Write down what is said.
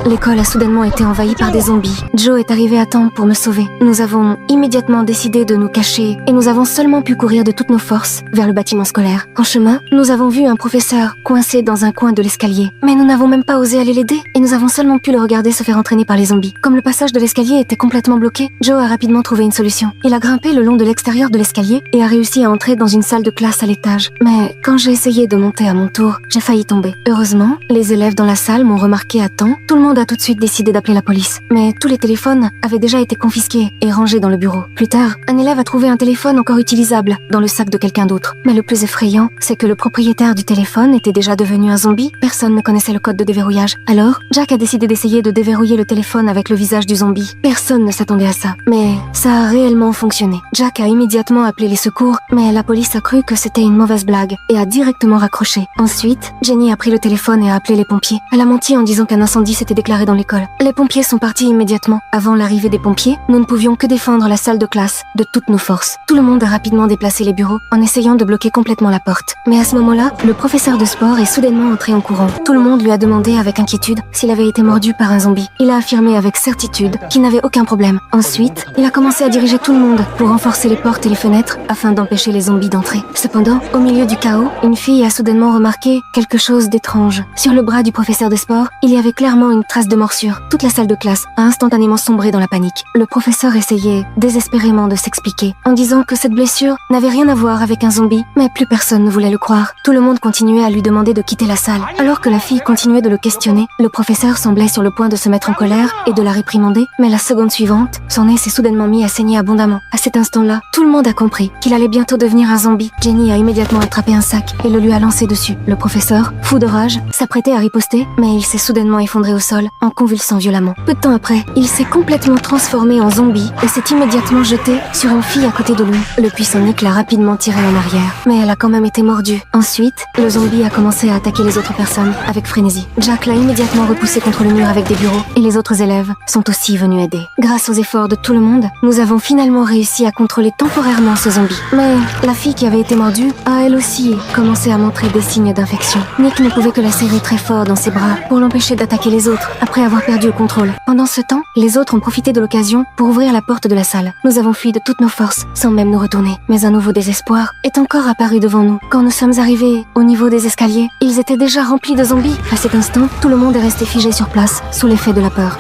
L'école a soudainement été envahie par des zombies. Joe est arrivé à temps pour me sauver. Nous avons immédiatement décidé de nous cacher et nous avons seulement pu courir de toutes nos forces vers le bâtiment scolaire. En chemin, nous avons vu un professeur coincé dans un coin de l'escalier. Mais nous n'avons même pas osé aller l'aider et nous avons seulement pu le regarder se faire entraîner par les zombies. Comme le passage de l'escalier était complètement bloqué, Joe a rapidement trouvé une solution. Il a grimpé le long de l'extérieur de l'escalier et a réussi à entrer dans une salle de classe à l'étage. Mais quand j'ai essayé de monter à mon tour, j'ai failli tomber. Heureusement, les élèves dans la salle m'ont remarqué à temps. Tout le monde a tout de suite décidé d'appeler la police. Mais tous les téléphones avaient déjà été confisqués et rangés dans le bureau. Plus tard, un élève a trouvé un téléphone encore utilisable dans le sac de quelqu'un d'autre. Mais le plus effrayant, c'est que le propriétaire du téléphone était déjà devenu un zombie. Personne ne connaissait le code de déverrouillage. Alors, Jack a décidé d'essayer de déverrouiller le téléphone avec le visage du zombie. Personne ne s'attendait à ça. Mais ça a réellement fonctionné. Jack a immédiatement appelé les secours, mais la police a cru que c'était une mauvaise blague et a directement raccroché. Ensuite, Jenny a pris le téléphone et a appelé les pompiers. Elle a menti en disant qu'un incendie s'était déclaré dans l'école. Les pompiers sont partis immédiatement. Avant l'arrivée des pompiers, nous ne pouvions que défendre la salle de classe de toutes nos forces. Tout le monde a rapidement déplacé les bureaux en essayant de bloquer complètement la porte. Mais à ce moment-là, le professeur de sport est soudainement entré en courant. Tout le monde lui a demandé avec inquiétude s'il avait été mordu par un zombie. Il a affirmé avec certitude qu'il n'avait aucun problème. Ensuite, il a commencé à diriger tout le monde pour renforcer les portes et les fenêtres afin d'empêcher les zombies d'entrer. Cependant, au milieu du chaos, une fille a soudainement remarqué quelque chose d'étrange. Sur le bras du professeur de sport, il y avait clairement une trace de morsure. Toute la salle de classe a instantanément sombré dans la panique. Le professeur essayait désespérément de s'expliquer en disant que cette blessure n'avait rien à voir avec un zombie, mais plus personne ne voulait le croire. Tout le monde continuait à lui demander de quitter la salle. Alors que la fille continuait de le questionner, le professeur semblait sur le point de se mettre en colère et de la réprimander, mais la seconde suivante, son nez s'est soudainement mis à saigner abondamment. À cet instant-là, tout le monde a compris qu'il allait bientôt devenir un zombie. Jenny a immédiatement attrapé un sac et le lui a lancé dessus. Le professeur, fou de rage, s'apprêtait à riposter, mais il s'est soudainement effondré au sol en convulsant violemment. Peu de temps après, il s'est complètement transformé en zombie et s'est immédiatement jeté sur une fille à côté de lui. Le puissant Nick l'a rapidement tiré en arrière, mais elle a quand même été mordue. Ensuite, le zombie a commencé à attaquer les autres personnes avec frénésie. Jack l'a immédiatement repoussé contre le mur avec des bureaux et les autres élèves sont aussi venus aider. Grâce aux efforts de tout le monde, nous avons finalement réussi à contrôler temporairement ce zombie. Mais la fille qui avait été mordue a elle aussi commencé à montrer des signes d'infection. Nick ne pouvait que la serrer très fort dans ses bras pour l'empêcher d'attaquer les autres après avoir perdu le contrôle. Pendant ce temps, les autres ont profité de l'occasion pour ouvrir la porte de la salle. Nous avons fui de toutes nos forces sans même nous retourner. Mais un nouveau désespoir est encore apparu devant nous. Quand nous sommes arrivés au niveau des escaliers, ils étaient déjà remplis de zombies. À cet instant, tout le monde est resté figé sur place sous l'effet de la peur.